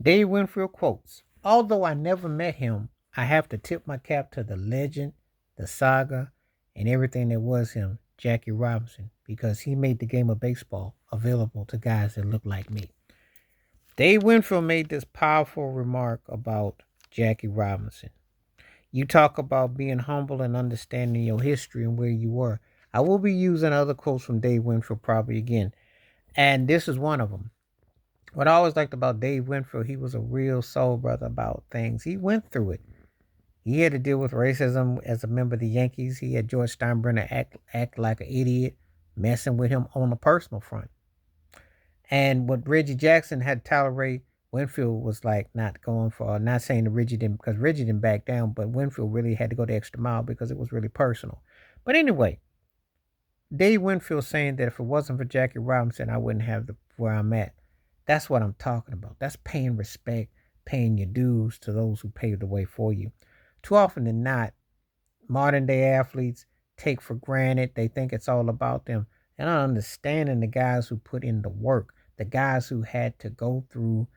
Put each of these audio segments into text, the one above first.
Dave Winfield quotes, although I never met him, I have to tip my cap to the legend, the saga, and everything that was him, Jackie Robinson, because he made the game of baseball available to guys that look like me. Dave Winfield made this powerful remark about Jackie Robinson. You talk about being humble and understanding your history and where you were. I will be using other quotes from Dave Winfield probably again, and this is one of them. What I always liked about Dave Winfield, he was a real soul brother about things. He went through it. He had to deal with racism as a member of the Yankees. He had George Steinbrenner act like an idiot, messing with him on a personal front. And what Reggie Jackson had to tolerate, Winfield was like not going for, not saying that Reggie didn't, because Reggie didn't back down, but Winfield really had to go the extra mile because it was really personal. But anyway, Dave Winfield saying that if it wasn't for Jackie Robinson, I wouldn't have the where I'm at. That's what I'm talking about. That's paying respect, paying your dues to those who paved the way for you. Too often than not, modern day athletes take for granted. They think it's all about them. And not understanding the guys who put in the work, the guys who had to go through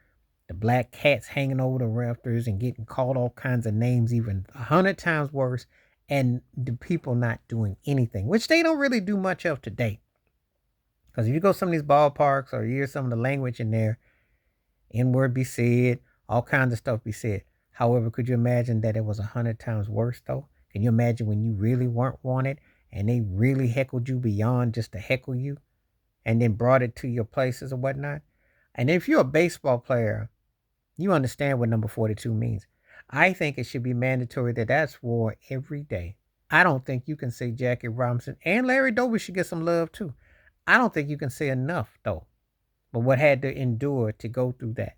the black cats hanging over the rafters and getting called all kinds of names, even 100 times worse, and the people not doing anything, which they don't really do much of today. Because if you go to some of these ballparks or you hear some of the language in there, N-word be said, all kinds of stuff be said. However, could you imagine that it was 100 times worse though? Can you imagine when you really weren't wanted and they really heckled you beyond just to heckle you and then brought it to your places or whatnot? And if you're a baseball player, you understand what number 42 means. I think it should be mandatory that that's wore every day. I don't think you can say Jackie Robinson and Larry Doby should get some love too. I don't think you can say enough though, but what had to endure to go through that.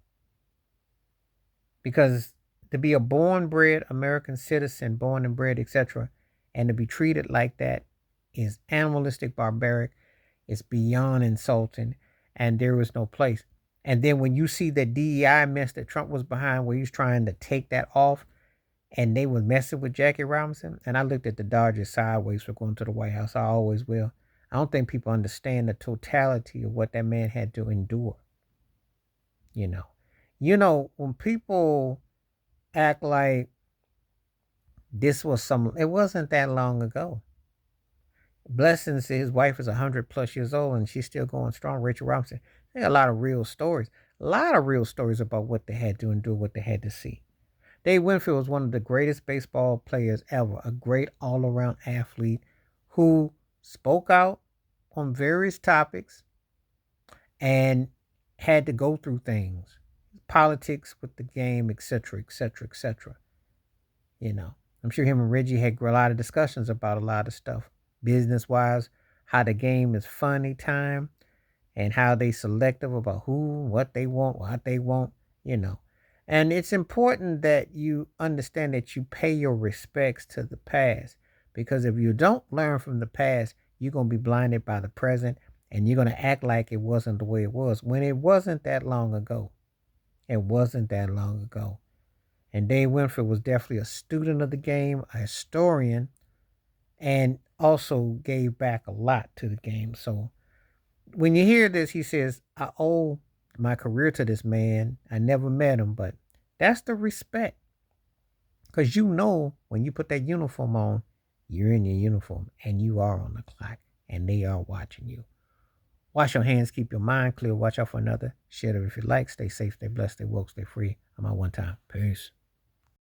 Because to be a born bred American citizen, born and bred, etc., and to be treated like that is animalistic, barbaric, it's beyond insulting, and there is no place. And then when you see that DEI mess that Trump was behind, where he's trying to take that off, and they was messing with Jackie Robinson, and I looked at the Dodgers sideways for going to the White House. I always will. I don't think people understand the totality of what that man had to endure. You know, when people act like this was it wasn't that long ago. Blessings, his wife is 100 plus years old and she's still going strong. Rachel Robinson. There are a lot of real stories. A lot of real stories about what they had to endure, what they had to see. Dave Winfield was one of the greatest baseball players ever, a great all around athlete who spoke out on various topics and had to go through things, politics with the game, etc., etc., etc. I'm sure him and Reggie had a lot of discussions about a lot of stuff, business wise, how the game is funny time, and how they selective about who, what they want, you know. And it's important that you understand that you pay your respects to the past, because if you don't learn from the past, you're going to be blinded by the present and you're going to act like it wasn't the way it was when it wasn't that long ago. It wasn't that long ago. And Dave Winfield was definitely a student of the game, a historian, and also gave back a lot to the game. So when you hear this, he says, I owe my career to this man. I never met him, but that's the respect. Because when you put that uniform on, you're in your uniform and you are on the clock and they are watching you. Wash your hands, keep your mind clear, watch out for another. Share it if you like. Stay safe, stay blessed, stay woke, stay free. I'm out one time. Peace.